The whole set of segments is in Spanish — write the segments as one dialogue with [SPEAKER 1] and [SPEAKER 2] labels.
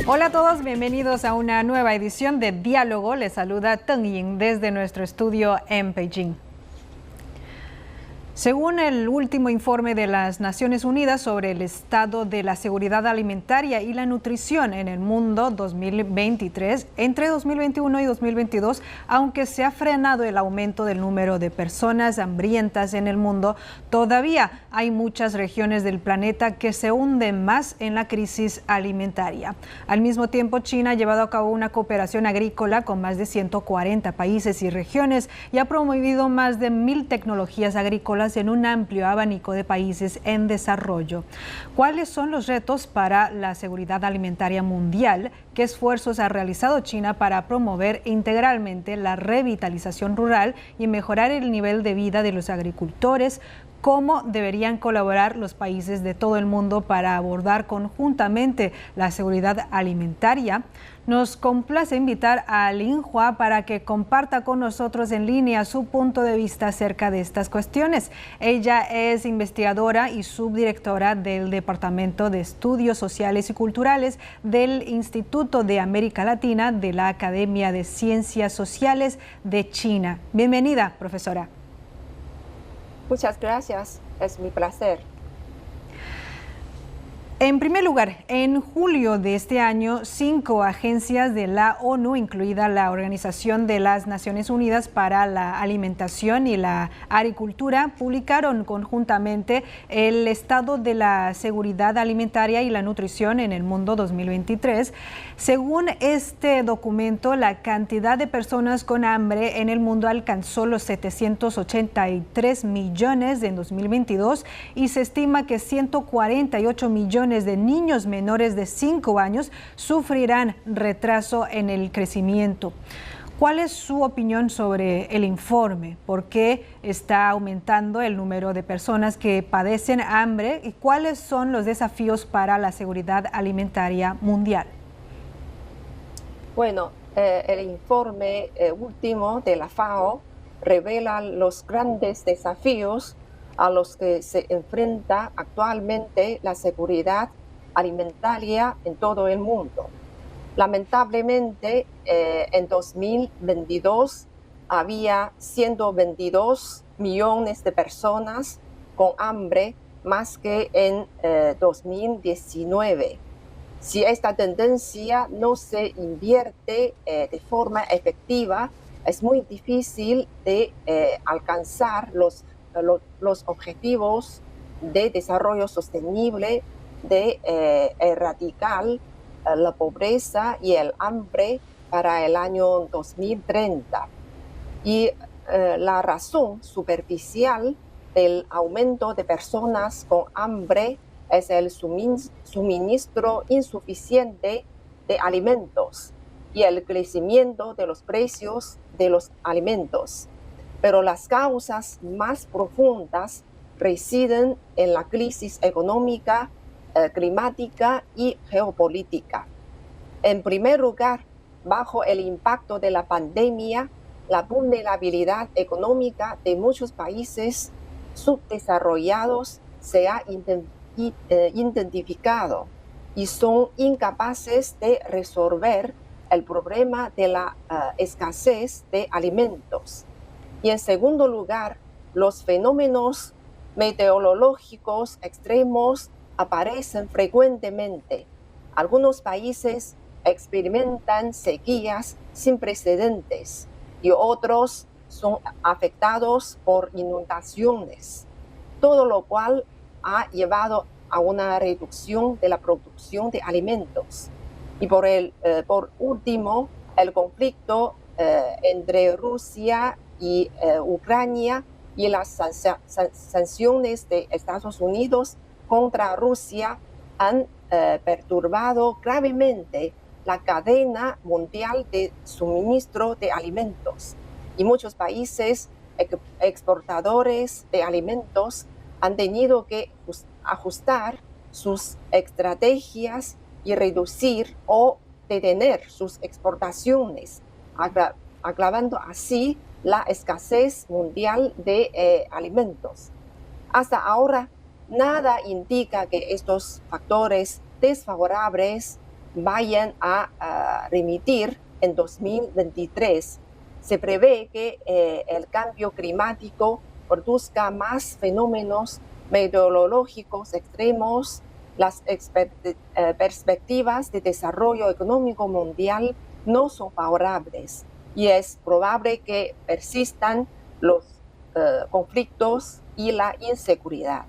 [SPEAKER 1] Hola a todos, bienvenidos a una nueva edición de Diálogo. Les saluda Teng Ying desde nuestro estudio en Beijing. Según el último informe de las Naciones Unidas sobre el estado de la seguridad alimentaria y la nutrición en el mundo 2023, entre 2021 y 2022, aunque se ha frenado el aumento del número de personas hambrientas en el mundo, todavía hay muchas regiones del planeta que se hunden más en la crisis alimentaria. Al mismo tiempo, China ha llevado a cabo una cooperación agrícola con más de 140 países y regiones y ha promovido más de 1.000 tecnologías agrícolas en un amplio abanico de países en desarrollo. ¿Cuáles son los retos para la seguridad alimentaria mundial? ¿Qué esfuerzos ha realizado China para promover integralmente la revitalización rural y mejorar el nivel de vida de los agricultores? ¿Cómo deberían colaborar los países de todo el mundo para abordar conjuntamente la seguridad alimentaria? Nos complace invitar a Lin Hua para que comparta con nosotros en línea su punto de vista acerca de estas cuestiones. Ella es investigadora y subdirectora del Departamento de Estudios Sociales y Culturales del Instituto de América Latina de la Academia de Ciencias Sociales de China. Bienvenida, profesora.
[SPEAKER 2] Muchas gracias, es mi placer.
[SPEAKER 1] En primer lugar, en julio de este año, 5 agencias de la ONU, incluida la Organización de las Naciones Unidas para la Alimentación y la Agricultura, publicaron conjuntamente el estado de la seguridad alimentaria y la nutrición en el mundo 2023. Según este documento, la cantidad de personas con hambre en el mundo alcanzó los 783 millones en 2022 y se estima que 148 millones de niños menores de 5 años sufrirán retraso en el crecimiento. ¿Cuál es su opinión sobre el informe? ¿Por qué está aumentando el número de personas que padecen hambre? ¿Y cuáles son los desafíos para la seguridad alimentaria mundial?
[SPEAKER 2] Bueno, el informe último de la FAO revela los grandes desafíos a los que se enfrenta actualmente la seguridad alimentaria en todo el mundo. Lamentablemente, en 2022 había 122 millones de personas con hambre, más que en 2019. Si esta tendencia no se invierte de forma efectiva, es muy difícil de alcanzar los objetivos de desarrollo sostenible, de erradicar la pobreza y el hambre para el año 2030. Y la razón superficial del aumento de personas con hambre es el suministro insuficiente de alimentos y el crecimiento de los precios de los alimentos. Pero las causas más profundas residen en la crisis económica, climática y geopolítica. En primer lugar, bajo el impacto de la pandemia, la vulnerabilidad económica de muchos países subdesarrollados se ha identificado y son incapaces de resolver el problema de la escasez de alimentos. Y en segundo lugar, los fenómenos meteorológicos extremos aparecen frecuentemente. Algunos países experimentan sequías sin precedentes y otros son afectados por inundaciones, todo lo cual ha llevado a una reducción de la producción de alimentos. Y por último, el conflicto entre Rusia y Ucrania y las sanciones de Estados Unidos contra Rusia han perturbado gravemente la cadena mundial de suministro de alimentos. Y muchos países exportadores de alimentos han tenido que ajustar sus estrategias y reducir o detener sus exportaciones, agravando así la escasez mundial de alimentos. Hasta ahora, nada indica que estos factores desfavorables vayan a remitir en 2023. Se prevé que el cambio climático produzca más fenómenos meteorológicos extremos. Las perspectivas de desarrollo económico mundial no son favorables y es probable que persistan los conflictos y la inseguridad.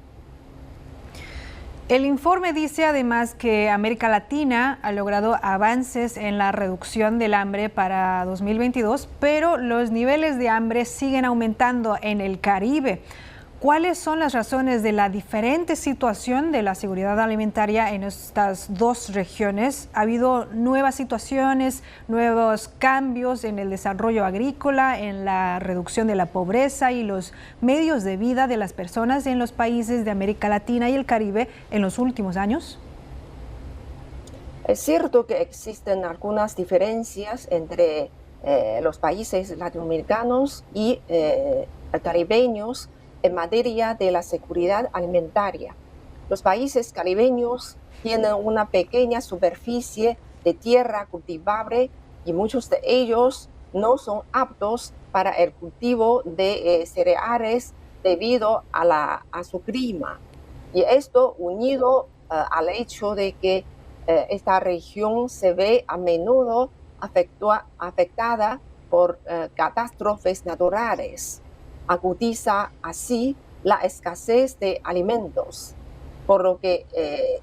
[SPEAKER 1] El informe dice además que América Latina ha logrado avances en la reducción del hambre para 2022, pero los niveles de hambre siguen aumentando en el Caribe. ¿Cuáles son las razones de la diferente situación de la seguridad alimentaria en estas dos regiones? ¿Ha habido nuevas situaciones, nuevos cambios en el desarrollo agrícola, en la reducción de la pobreza y los medios de vida de las personas en los países de América Latina y el Caribe en los últimos años?
[SPEAKER 2] Es cierto que existen algunas diferencias entre los países latinoamericanos y caribeños en materia de la seguridad alimentaria. Los países caribeños tienen una pequeña superficie de tierra cultivable y muchos de ellos no son aptos para el cultivo de cereales debido a su clima. Y esto unido al hecho de que esta región se ve a menudo afectada por catástrofes naturales. Agudiza así la escasez de alimentos, por lo que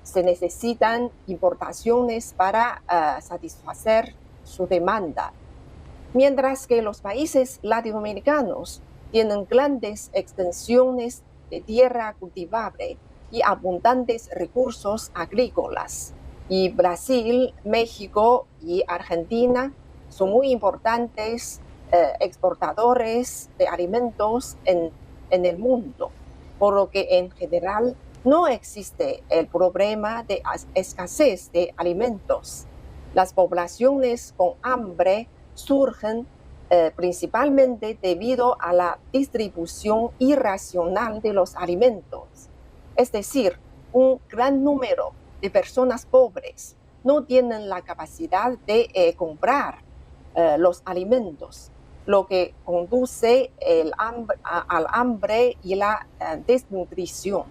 [SPEAKER 2] se necesitan importaciones para satisfacer su demanda. Mientras que los países latinoamericanos tienen grandes extensiones de tierra cultivable y abundantes recursos agrícolas. Y Brasil, México y Argentina son muy importantes exportadores de alimentos en el mundo, por lo que en general no existe el problema de escasez de alimentos. Las poblaciones con hambre surgen principalmente debido a la distribución irracional de los alimentos. Es decir, un gran número de personas pobres no tienen la capacidad de comprar los alimentos, lo que conduce al hambre y la desnutrición.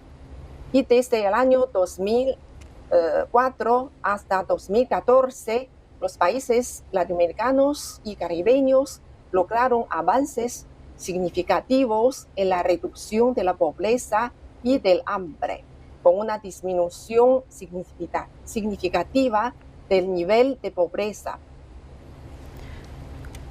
[SPEAKER 2] Y desde el año 2004 hasta 2014, los países latinoamericanos y caribeños lograron avances significativos en la reducción de la pobreza y del hambre, con una disminución significativa del nivel de pobreza.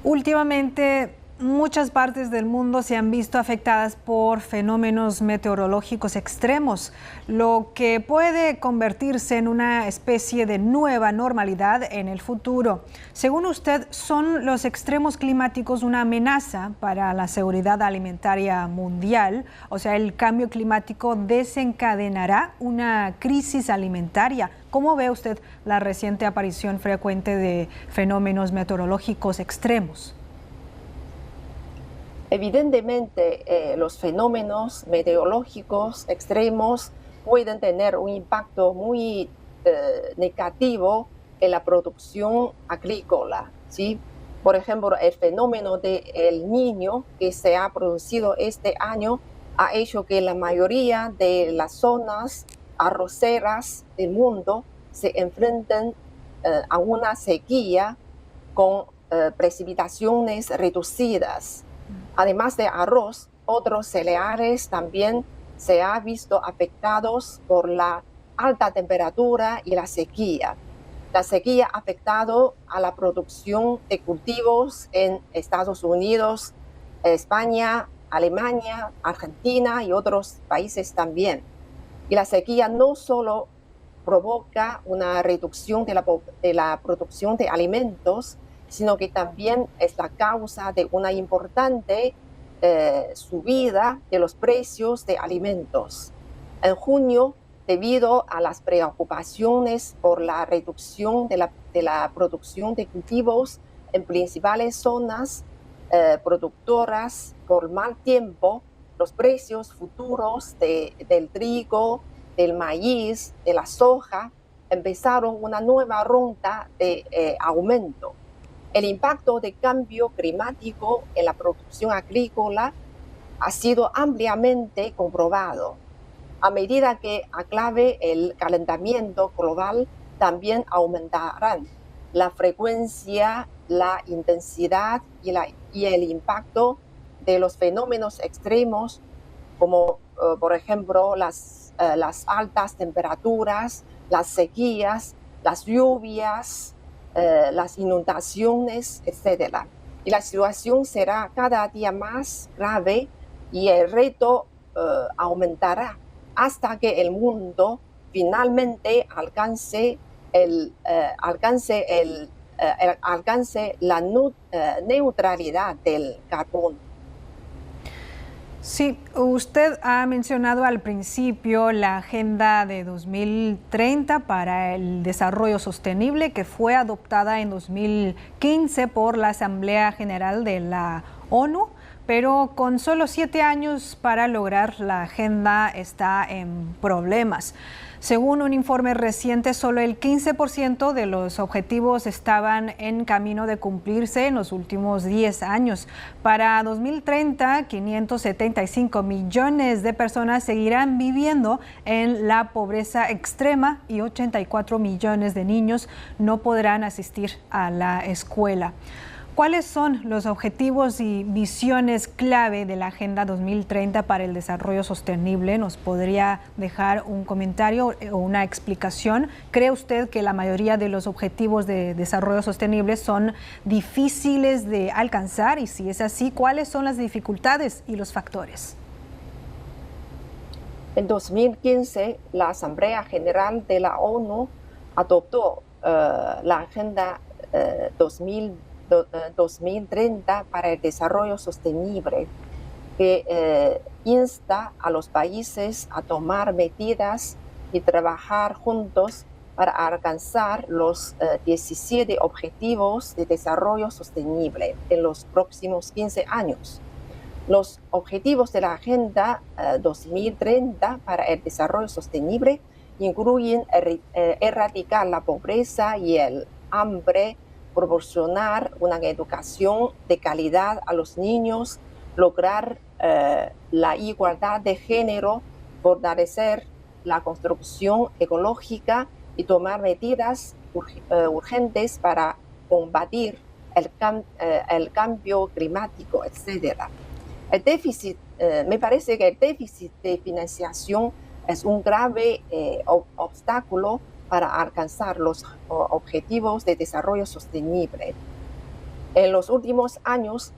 [SPEAKER 1] Últimamente, muchas partes del mundo se han visto afectadas por fenómenos meteorológicos extremos, lo que puede convertirse en una especie de nueva normalidad en el futuro. Según usted, ¿son los extremos climáticos una amenaza para la seguridad alimentaria mundial? O sea, ¿el cambio climático desencadenará una crisis alimentaria? ¿Cómo ve usted la reciente aparición frecuente de fenómenos meteorológicos extremos?
[SPEAKER 2] Evidentemente, los fenómenos meteorológicos extremos pueden tener un impacto muy negativo en la producción agrícola, ¿sí? Por ejemplo, el fenómeno del Niño que se ha producido este año ha hecho que la mayoría de las zonas arroceras del mundo se enfrenten a una sequía con precipitaciones reducidas. Además de arroz, otros cereales también se han visto afectados por la alta temperatura y la sequía. La sequía ha afectado a la producción de cultivos en Estados Unidos, España, Alemania, Argentina y otros países también. Y la sequía no solo provoca una reducción de la producción de alimentos, sino que también es la causa de una importante subida de los precios de alimentos. En junio, debido a las preocupaciones por la reducción de la producción de cultivos en principales zonas productoras por mal tiempo, los precios futuros del trigo, del maíz, de la soja empezaron una nueva ronda de aumento. El impacto del cambio climático en la producción agrícola ha sido ampliamente comprobado. A medida que agrave el calentamiento global, también aumentarán la frecuencia, la intensidad y el impacto de los fenómenos extremos, como por ejemplo las altas temperaturas, las sequías, las lluvias, las inundaciones, etc. Y la situación será cada día más grave y el reto aumentará hasta que el mundo finalmente alcance la neutralidad del carbono.
[SPEAKER 1] Sí, usted ha mencionado al principio la Agenda de 2030 para el Desarrollo Sostenible, que fue adoptada en 2015 por la Asamblea General de la ONU, pero con solo 7 años para lograr la agenda está en problemas. Según un informe reciente, solo el 15% de los objetivos estaban en camino de cumplirse en los últimos 10 años. Para 2030, 575 millones de personas seguirán viviendo en la pobreza extrema y 84 millones de niños no podrán asistir a la escuela. ¿Cuáles son los objetivos y visiones clave de la Agenda 2030 para el Desarrollo Sostenible? ¿Nos podría dejar un comentario o una explicación? ¿Cree usted que la mayoría de los objetivos de desarrollo sostenible son difíciles de alcanzar? Y si es así, ¿cuáles son las dificultades y los factores?
[SPEAKER 2] En 2015, la Asamblea General de la ONU adoptó la Agenda 2030 para el desarrollo sostenible, que insta a los países a tomar medidas y trabajar juntos para alcanzar los 17 objetivos de desarrollo sostenible en los próximos 15 años. Los objetivos de la Agenda 2030 para el desarrollo sostenible incluyen erradicar la pobreza y el hambre, proporcionar una educación de calidad a los niños, lograr la igualdad de género, fortalecer la construcción ecológica y tomar medidas urgentes para combatir el cambio climático, etc. El déficit, me parece que el déficit de financiación es un grave obstáculo para alcanzar los objetivos de desarrollo sostenible. En los últimos años,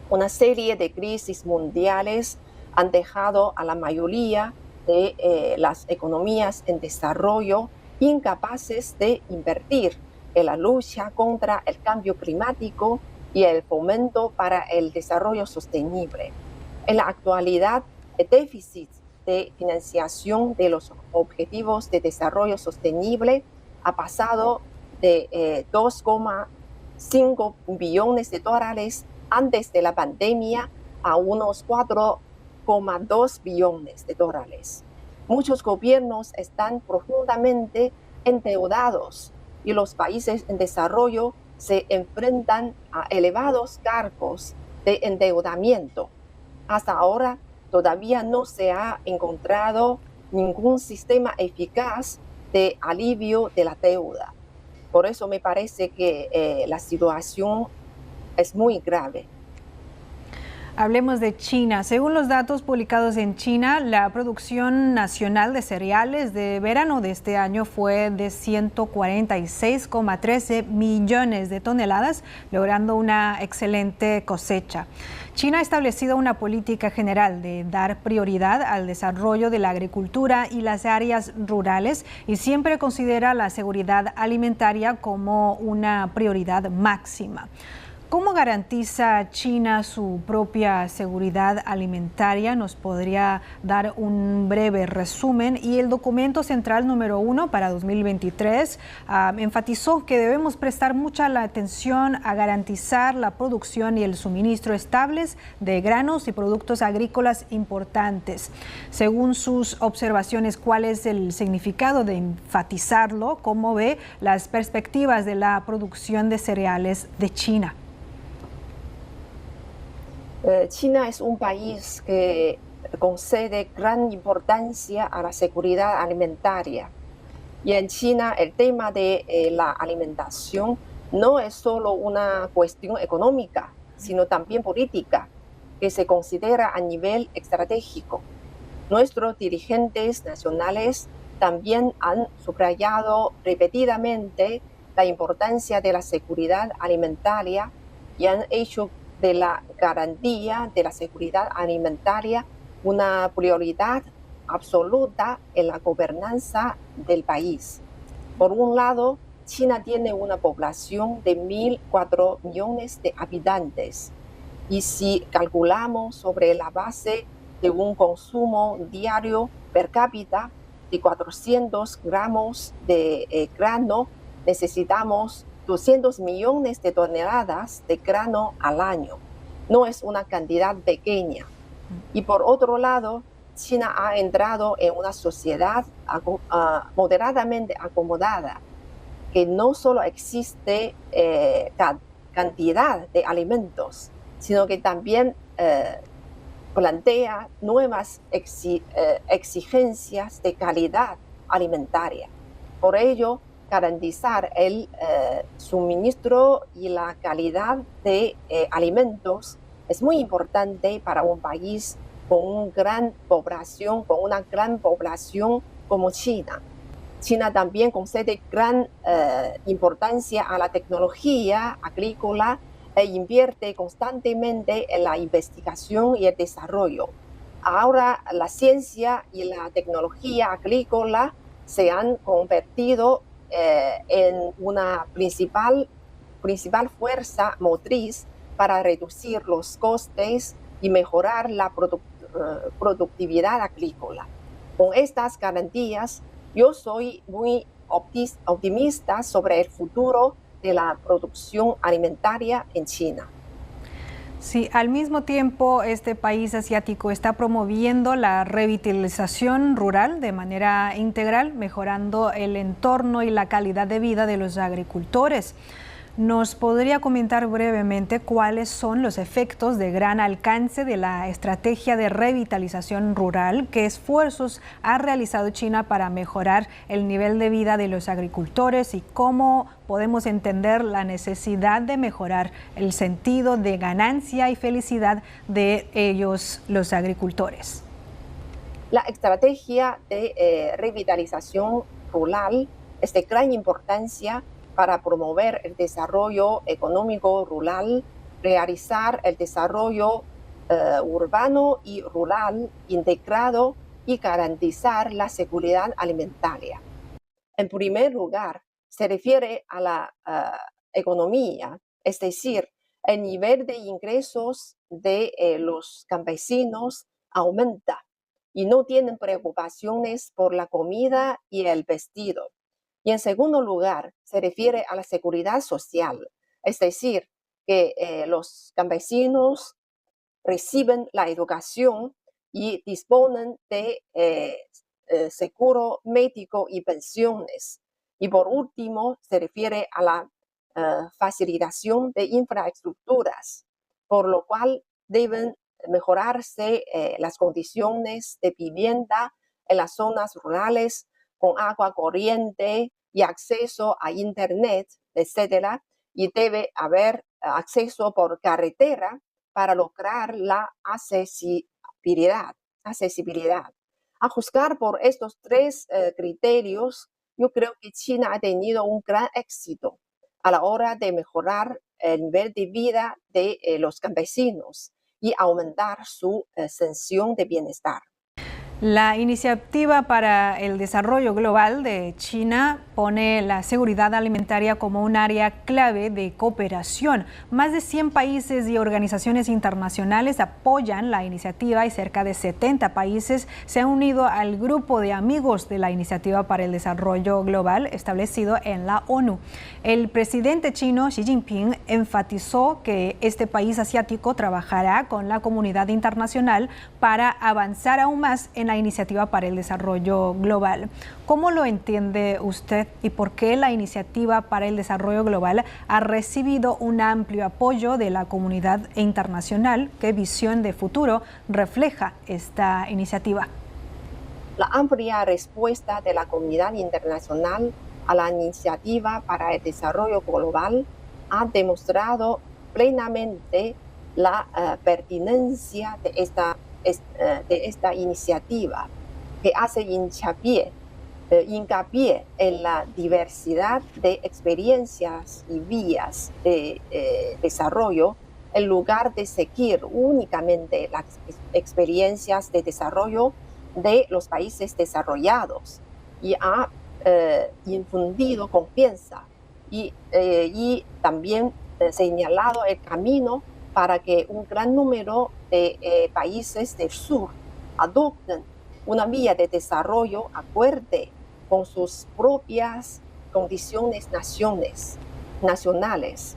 [SPEAKER 2] una serie de crisis mundiales han dejado a la mayoría de las economías en desarrollo incapaces de invertir en la lucha contra el cambio climático y el fomento para el desarrollo sostenible. En la actualidad, el déficit de financiación de los objetivos de desarrollo sostenible ha pasado de 2,5 billones de dólares antes de la pandemia a unos 4,2 billones de dólares. Muchos gobiernos están profundamente endeudados y los países en desarrollo se enfrentan a elevados cargos de endeudamiento. Hasta ahora, todavía no se ha encontrado ningún sistema eficaz de alivio de la deuda. Por eso me parece que la situación es muy grave.
[SPEAKER 1] Hablemos de China. Según los datos publicados en China, la producción nacional de cereales de verano de este año fue de 146,13 millones de toneladas, logrando una excelente cosecha. China ha establecido una política general de dar prioridad al desarrollo de la agricultura y las áreas rurales y siempre considera la seguridad alimentaria como una prioridad máxima. ¿Cómo garantiza China su propia seguridad alimentaria? Nos podría dar un breve resumen. Y el documento central número 1 para 2023 enfatizó que debemos prestar mucha la atención a garantizar la producción y el suministro estables de granos y productos agrícolas importantes. Según sus observaciones, ¿cuál es el significado de enfatizarlo? ¿Cómo ve las perspectivas de la producción de cereales de China?
[SPEAKER 2] China es un país que concede gran importancia a la seguridad alimentaria. Y en China el tema de la alimentación no es solo una cuestión económica, sino también política, que se considera a nivel estratégico. Nuestros dirigentes nacionales también han subrayado repetidamente la importancia de la seguridad alimentaria y han hecho de la garantía de la seguridad alimentaria una prioridad absoluta en la gobernanza del país. Por un lado, China tiene una población de 1.004 millones de habitantes y si calculamos sobre la base de un consumo diario per cápita de 400 gramos de grano, necesitamos 200 millones de toneladas de grano al año. No es una cantidad pequeña. Y por otro lado, China ha entrado en una sociedad moderadamente acomodada, que no solo existe cantidad de alimentos, sino que también plantea nuevas exigencias de calidad alimentaria. Por ello, garantizar el suministro y la calidad de alimentos es muy importante para un país con una gran población como China. China también concede gran importancia a la tecnología agrícola e invierte constantemente en la investigación y el desarrollo. Ahora la ciencia y la tecnología agrícola se han convertido en una principal fuerza motriz para reducir los costes y mejorar la productividad agrícola. Con estas garantías, yo soy muy optimista sobre el futuro de la producción alimentaria en China.
[SPEAKER 1] Sí, al mismo tiempo este país asiático está promoviendo la revitalización rural de manera integral, mejorando el entorno y la calidad de vida de los agricultores. ¿Nos podría comentar brevemente cuáles son los efectos de gran alcance de la estrategia de revitalización rural? ¿Qué esfuerzos ha realizado China para mejorar el nivel de vida de los agricultores y cómo podemos entender la necesidad de mejorar el sentido de ganancia y felicidad de ellos, los agricultores?
[SPEAKER 2] La estrategia de revitalización rural es de gran importancia para promover el desarrollo económico rural, realizar el desarrollo urbano y rural integrado y garantizar la seguridad alimentaria. En primer lugar, se refiere a la economía, es decir, el nivel de ingresos de los campesinos aumenta y no tienen preocupaciones por la comida y el vestido. Y en segundo lugar, se refiere a la seguridad social, es decir, que los campesinos reciben la educación y disponen de seguro médico y pensiones. Y por último, se refiere a la facilitación de infraestructuras, por lo cual deben mejorarse las condiciones de vivienda en las zonas rurales con agua corriente y acceso a internet, etcétera, y debe haber acceso por carretera para lograr la accesibilidad. A juzgar por estos tres criterios, yo creo que China ha tenido un gran éxito a la hora de mejorar el nivel de vida de los campesinos y aumentar su sensación de bienestar.
[SPEAKER 1] La Iniciativa para el Desarrollo Global de China pone la seguridad alimentaria como un área clave de cooperación. Más de 100 países y organizaciones internacionales apoyan la iniciativa y cerca de 70 países se han unido al grupo de amigos de la Iniciativa para el Desarrollo Global establecido en la ONU. El presidente chino Xi Jinping enfatizó que este país asiático trabajará con la comunidad internacional para avanzar aún más en la Iniciativa para el Desarrollo Global. ¿Cómo lo entiende usted y por qué la Iniciativa para el Desarrollo Global ha recibido un amplio apoyo de la comunidad internacional? ¿Qué visión de futuro refleja esta iniciativa?
[SPEAKER 2] La amplia respuesta de la comunidad internacional a la Iniciativa para el Desarrollo Global ha demostrado plenamente la pertinencia de esta iniciativa, que hace hincapié en la diversidad de experiencias y vías de desarrollo, en lugar de seguir únicamente las experiencias de desarrollo de los países desarrollados, y ha infundido confianza y también señalado el camino para que un gran número de países del sur adopten una vía de desarrollo acorde con sus propias condiciones nacionales.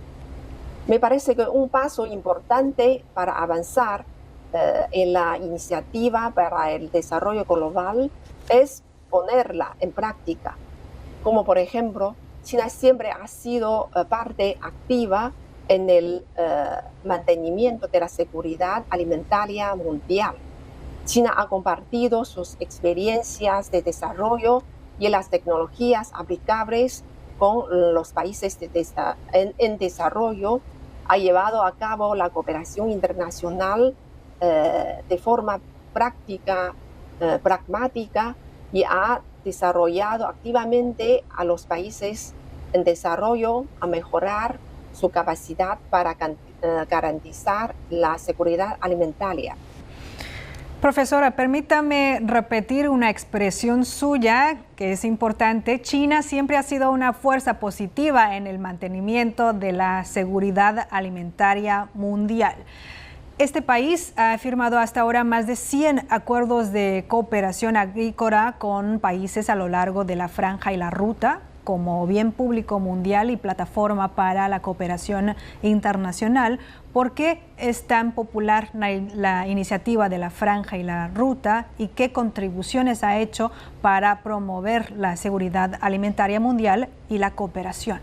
[SPEAKER 2] Me parece que un paso importante para avanzar en la Iniciativa para el Desarrollo Global es ponerla en práctica. Como por ejemplo, China siempre ha sido parte activa en el mantenimiento de la seguridad alimentaria mundial. China ha compartido sus experiencias de desarrollo y las tecnologías aplicables con los países en desarrollo, ha llevado a cabo la cooperación internacional de forma pragmática y ha desarrollado activamente a los países en desarrollo a mejorar su capacidad para garantizar la seguridad alimentaria.
[SPEAKER 1] Profesora, permítame repetir una expresión suya que es importante. China siempre ha sido una fuerza positiva en el mantenimiento de la seguridad alimentaria mundial. Este país ha firmado hasta ahora más de 100 acuerdos de cooperación agrícola con países a lo largo de la Franja y la Ruta, como bien público mundial y plataforma para la cooperación internacional. ¿Por qué es tan popular la iniciativa de la Franja y la Ruta y qué contribuciones ha hecho para promover la seguridad alimentaria mundial y la cooperación?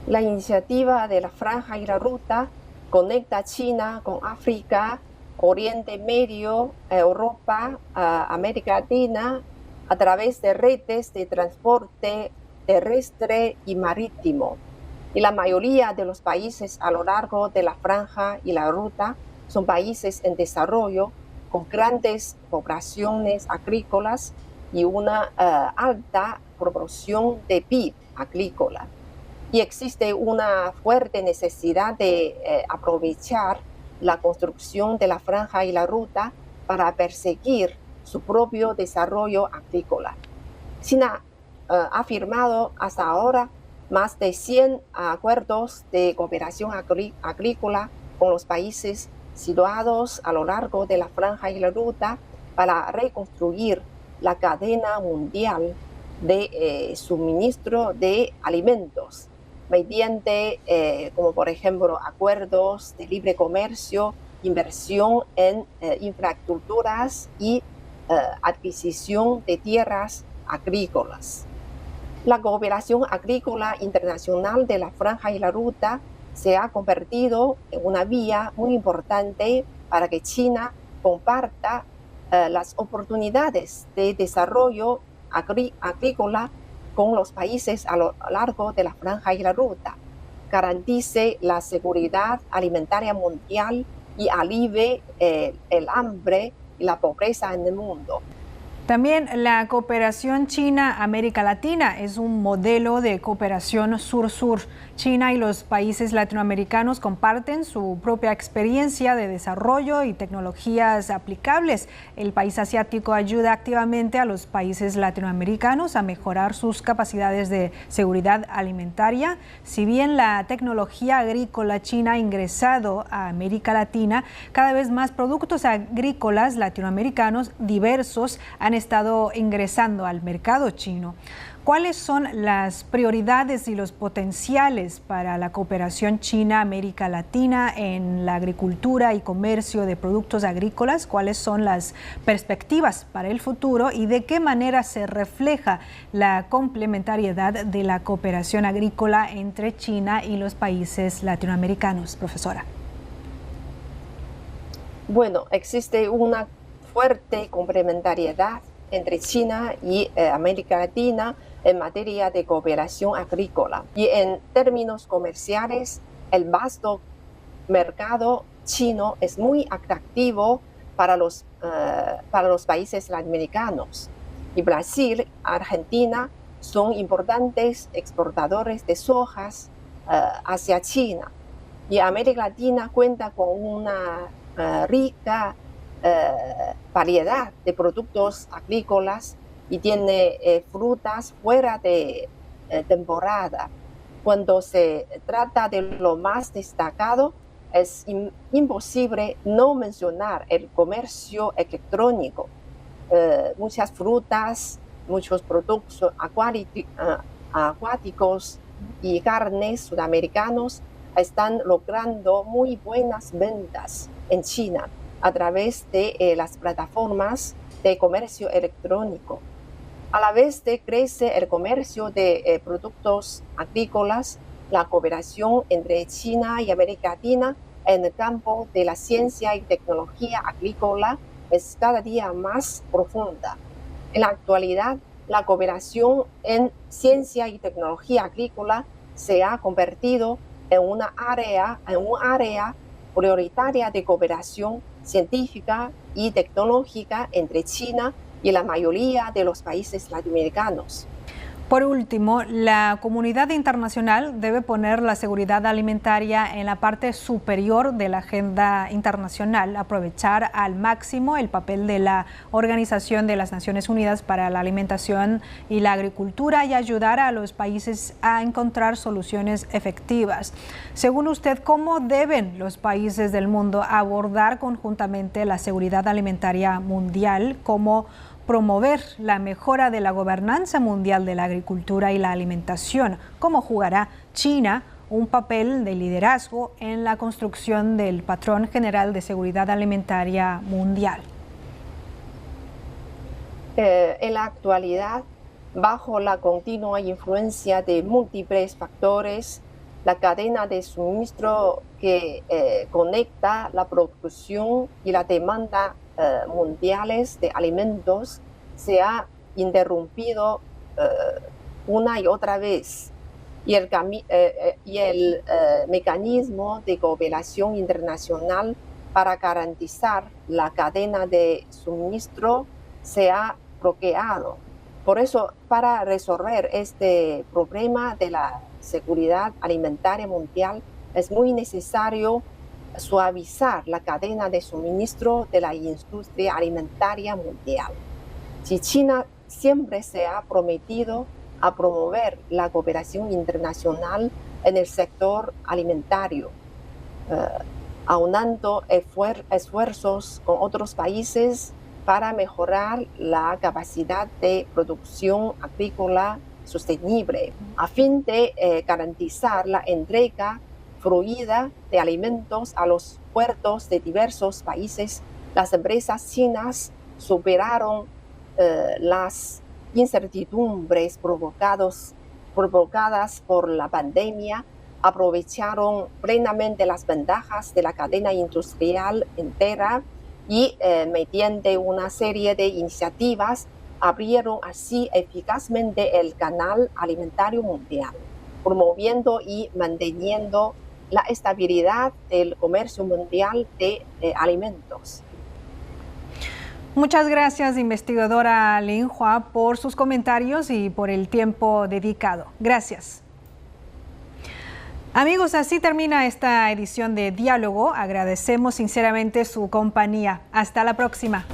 [SPEAKER 2] La iniciativa de la Franja y la Ruta conecta a China con África, Oriente Medio, Europa, América Latina, a través de redes de transporte terrestre y marítimo. Y la mayoría de los países a lo largo de la Franja y la Ruta son países en desarrollo con grandes poblaciones agrícolas y una alta proporción de PIB agrícola. Y existe una fuerte necesidad de aprovechar la construcción de la Franja y la Ruta para perseguir su propio desarrollo agrícola. China ha firmado hasta ahora más de 100 acuerdos de cooperación agrícola con los países situados a lo largo de la Franja y la Ruta para reconstruir la cadena mundial de suministro de alimentos mediante, como por ejemplo, acuerdos de libre comercio, inversión en infraestructuras y adquisición de tierras agrícolas. La cooperación agrícola internacional de la Franja y la Ruta se ha convertido en una vía muy importante para que China comparta las oportunidades de desarrollo agrícola con los países a lo largo de la Franja y la Ruta, garantice la seguridad alimentaria mundial y alivie el hambre y la pobreza en el mundo.
[SPEAKER 1] También la cooperación China-América Latina es un modelo de cooperación sur-sur. China y los países latinoamericanos comparten su propia experiencia de desarrollo y tecnologías aplicables. El país asiático ayuda activamente a los países latinoamericanos a mejorar sus capacidades de seguridad alimentaria. Si bien la tecnología agrícola china ha ingresado a América Latina, cada vez más productos agrícolas latinoamericanos diversos han estado ingresando al mercado chino. ¿Cuáles son las prioridades y los potenciales para la cooperación China-América Latina en la agricultura y comercio de productos agrícolas? ¿Cuáles son las perspectivas para el futuro y de qué manera se refleja la complementariedad de la cooperación agrícola entre China y los países latinoamericanos, profesora?
[SPEAKER 2] Bueno, existe una fuerte complementariedad entre China y América Latina en materia de cooperación agrícola. Y en términos comerciales, el vasto mercado chino es muy atractivo para los países latinoamericanos. Y Brasil, Argentina son importantes exportadores de sojas hacia China. Y América Latina cuenta con una rica variedad de productos agrícolas y tiene frutas fuera de temporada. Cuando se trata de lo más destacado, es imposible no mencionar el comercio electrónico. Muchas frutas, muchos productos acuáticos y carnes sudamericanos están logrando muy buenas ventas en China a través de las plataformas de comercio electrónico. A la vez que crece el comercio de productos agrícolas, la cooperación entre China y América Latina en el campo de la ciencia y tecnología agrícola es cada día más profunda. En la actualidad, la cooperación en ciencia y tecnología agrícola se ha convertido en un área prioritaria de cooperación científica y tecnológica entre China y la mayoría de los países latinoamericanos.
[SPEAKER 1] Por último, la comunidad internacional debe poner la seguridad alimentaria en la parte superior de la agenda internacional, aprovechar al máximo el papel de la Organización de las Naciones Unidas para la Alimentación y la Agricultura y ayudar a los países a encontrar soluciones efectivas. Según usted, ¿cómo deben los países del mundo abordar conjuntamente la seguridad alimentaria mundial? ¿Cómo promover la mejora de la gobernanza mundial de la agricultura y la alimentación? ¿Cómo jugará China un papel de liderazgo en la construcción del patrón general de seguridad alimentaria mundial?
[SPEAKER 2] En la actualidad, bajo la continua influencia de múltiples factores, la cadena de suministro que conecta la producción y la demanda mundiales de alimentos se ha interrumpido una y otra vez y el mecanismo de cooperación internacional para garantizar la cadena de suministro se ha bloqueado. Por eso, para resolver este problema de la seguridad alimentaria mundial, es muy necesario suavizar la cadena de suministro de la industria alimentaria mundial. Si China siempre se ha prometido a promover la cooperación internacional en el sector alimentario, aunando esfuerzos con otros países para mejorar la capacidad de producción agrícola sostenible, a fin de garantizar la entrega fluida de alimentos a los puertos de diversos países. Las empresas chinas superaron las incertidumbres provocadas por la pandemia, aprovecharon plenamente las ventajas de la cadena industrial entera y mediante una serie de iniciativas abrieron así eficazmente el canal alimentario mundial, promoviendo y manteniendo la estabilidad del comercio mundial de alimentos.
[SPEAKER 1] Muchas gracias, investigadora Lin Hua, por sus comentarios y por el tiempo dedicado. Gracias. Amigos, así termina esta edición de Diálogo. Agradecemos sinceramente su compañía. Hasta la próxima.